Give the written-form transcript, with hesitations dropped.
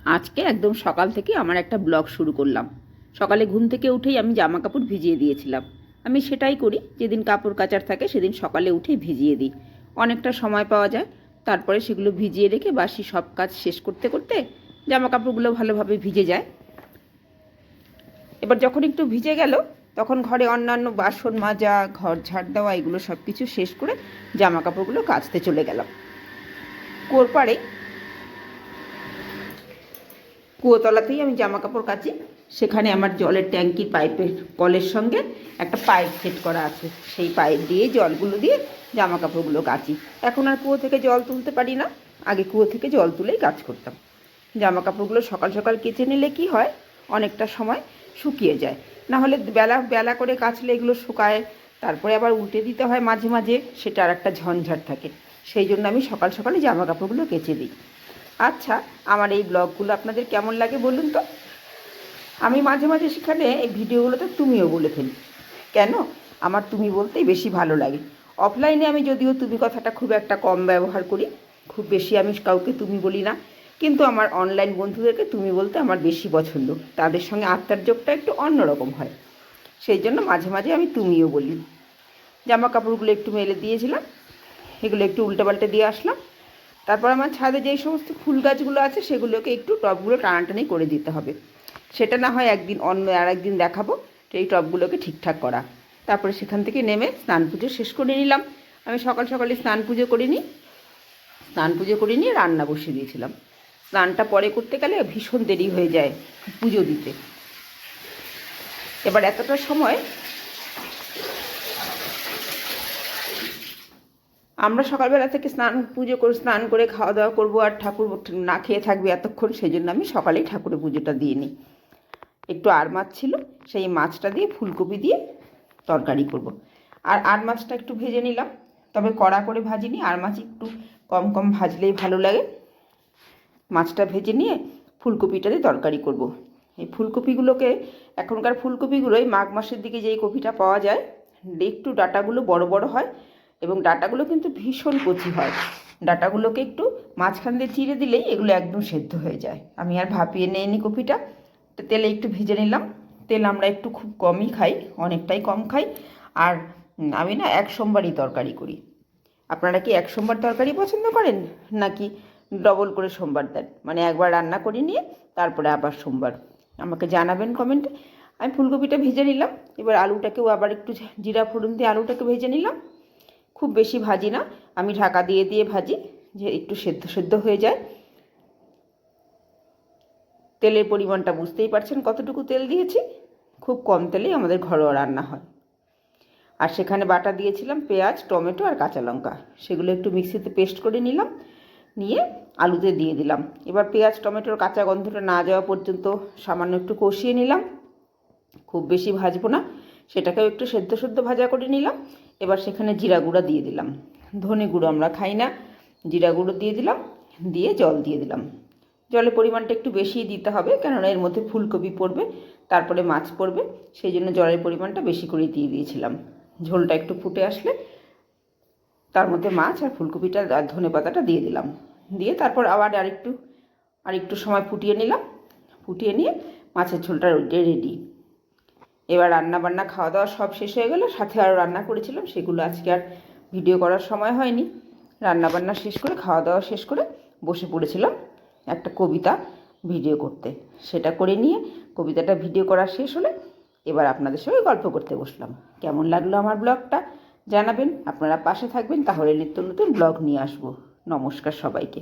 আজকে একদম সকাল থেকে আমার একটা ব্লগ শুরু করলাম। সকালে ঘুম থেকে উঠেই আমি জামা কাপড় ভিজিয়ে দিয়েছিলাম। আমি সেটাই করি, যেদিন কাপড় কাচার থাকে সেদিন সকালে উঠেই ভিজিয়ে দিই। অনেকটা সময় পাওয়া যায়। তারপরে সেগুলো ভিজিয়ে রেখে বাসি সব কাজ শেষ করতে করতে জামা কাপড়গুলো ভালোভাবে ভিজে যায়। এবার যখন একটু ভিজে গেল, তখন ঘরে অন্যান্য বাসন মাজা, ঘর ঝাড় দেওয়া, এগুলো সব কিছু শেষ করে জামা কাপড়গুলো কাচতে চলে গেলাম। কুয়োর পাড়ে কুয়োতলাতেই আমি জামা কাপড় কাচি। সেখানে আমার জলের ট্যাঙ্কির পাইপের কলের সঙ্গে একটা পাইপ সেট করা আছে। সেই পাইপ দিয়ে জলগুলো দিয়ে জামা কাপড়গুলো কাচি। এখন আর কুয়ো থেকে জল তুলতে পারি না, আগে কুয়ো থেকে জল তুলেই কাজ করতাম। জামা কাপড়গুলো সকাল সকাল কেচে নিলে কি হয়, অনেকটা সময় শুকিয়ে যায়। না হলে বেলা বেলা করে কাচলে এগুলো শুকায়, তারপরে আবার উল্টে দিতে হয় মাঝে মাঝে, সেটা আর একটা ঝঞ্ঝাট থাকে। সেই জন্য আমি সকাল সকালে জামা কাপড়গুলো কেচে দিই। আচ্ছা, আমার এই ব্লগগুলো আপনাদের কেমন লাগে বলুন তো। আমি মাঝে মাঝে সেখানে এই ভিডিওগুলোতে তুমিও বলে ফেলি। কেন? আমার তুমি বলতেই বেশি ভালো লাগে। অফলাইনে আমি যদিও তুমি কথাটা খুব একটা কম ব্যবহার করি, খুব বেশি আমি কাউকে তুমি বলি না, কিন্তু আমার অনলাইন বন্ধুদেরকে তুমি বলতে আমার বেশি পছন্দ। তাদের সঙ্গে আত্মার যোগটা একটু অন্যরকম হয়, সেই জন্য মাঝে মাঝে আমি তুমিও বলি। জামা কাপড়গুলো একটু মেলে দিয়েছিলাম, এগুলো একটু উল্টে দিয়ে আসলাম। তারপর আমার ছাদে যেই সমস্ত ফুল গাছগুলো আছে সেগুলোকে একটু টবগুলো টানাটানি করে দিতে হবে। সেটা না হয় একদিন অন্য আর একদিন দেখাবো, এই টবগুলোকে ঠিকঠাক করা। তারপরে সেখান থেকে নেমে স্নান পুজো শেষ করে নিলাম। আমি সকাল সকালে স্নান পুজো করে নিয়ে রান্না বসিয়ে দিয়েছিলাম। স্নানটা পরে করতে গেলে ভীষণ দেরি হয়ে যায় পুজো দিতে। এবার এতটা সময় আমরা সকালবেলা থেকে স্নান করে খাওয়া দাওয়া করবো, আর ঠাকুর না খেয়ে থাকবে এতক্ষণ, সেই জন্য আমি সকালেই ঠাকুরের পুজোটা দিয়ে নিই। একটু আর মাছ ছিল, সেই মাছটা দিয়ে ফুলকপি দিয়ে তরকারি করব। আর মাছটা একটু ভেজে নিলাম, তবে কড়া করে ভাজিনি, আর মাছ একটু কম কম ভাজলেই ভালো লাগে। মাছটা ভেজে নিয়ে ফুলকপিটা দিয়ে তরকারি করব। এই ফুলকপিগুলোকে, এখনকার ফুলকপিগুলো এই মাঘ মাসের দিকে যেই কপিটা পাওয়া যায়, একটু ডাঁটাগুলো বড় বড় হয় এবং ডাঁটাগুলো কিন্তু ভীষণ কচি হয়। ডাঁটাগুলোকে একটু মাঝখান দিয়ে চিড়ে দিলেই এগুলো একদম সেদ্ধ হয়ে যায়। আমি আর ভাপিয়ে নিইনি কপিটা, তেলে একটু ভেজে নিলাম। তেল আমরা একটু খুব কমই খাই, অনেকটাই কম খাই। আর আমি না এক সোমবারই তরকারি করি। আপনারা কি এক সোমবার তরকারি পছন্দ করেন, নাকি ডবল করে সোমবার দেন, মানে একবার রান্না করে নিয়ে তারপরে আবার সোমবার? আমাকে জানাবেন কমেন্টে। আমি ফুলকপিটা ভেজে নিলাম, এবার আলুটাকেও আবার একটু জিরা ফোড়ন দিয়ে আলুটাকে ভেজে নিলাম। খুব বেশি ভাজি না, আমি ঢাকা দিয়ে দিয়ে ভাজি, যে একটু সেদ্ধ সেদ্ধ হয়ে যায়। তেলের পরিমাণটা বুঝতেই পারছেন কতটুকু তেল দিয়েছি। খুব কম তেলেই আমাদের ঘরোয়া রান্না হয়। আর সেখানে বাটা দিয়েছিলাম পেঁয়াজ, টমেটো আর কাঁচা লঙ্কা, সেগুলো একটু মিক্সিতে পেস্ট করে নিলাম, নিয়ে আলুতে দিয়ে দিলাম। এবার পেঁয়াজ টমেটোর কাঁচা গন্ধটা না যাওয়া পর্যন্ত সামান্য একটু কষিয়ে নিলাম, খুব বেশি ভাজবো না, সেটাকেও একটু সেদ্ধ সেদ্ধ ভাজা করে নিলাম। এবার সেখানে জিরা গুঁড়া দিয়ে দিলাম, ধনে গুঁড়ো আমরা খাই না, জিরা গুঁড়ো দিয়ে দিলাম, দিয়ে জল দিয়ে দিলাম। জলের পরিমাণটা একটু বেশিই দিতে হবে, কেননা এর মধ্যে ফুলকপি পড়বে, তারপরে মাছ পড়বে, সেই জন্য জলের পরিমাণটা বেশি করেই দিয়ে দিয়েছিলাম। ঝোলটা একটু ফুটে আসলে তার মধ্যে মাছ আর ফুলকপিটা আর ধনেপাতাটা দিয়ে দিলাম, দিয়ে তারপর আবার আরেকটু সময় ফুটিয়ে নিলাম। ফুটিয়ে নিয়ে মাছের ঝোলটা রেডি। এবার রান্না বান্না খাওয়া দাওয়া সব শেষ হয়ে গেল, সাথে আরও রান্না করেছিলাম, সেগুলো আজকে আর ভিডিও করার সময় হয়নি। রান্না বান্না শেষ করে খাওয়া দাওয়া শেষ করে বসে পড়েছিলাম একটা কবিতা ভিডিও করতে। সেটা করে নিয়ে কবিতাটা ভিডিও করা শেষ হলে এবার আপনাদের সঙ্গে গল্প করতে বসলাম। কেমন লাগলো আমার ব্লগটা জানাবেন, আপনারা পাশে থাকবেন, তাহলে নিত্য নতুন ব্লগ নিয়ে আসবো। নমস্কার সবাইকে।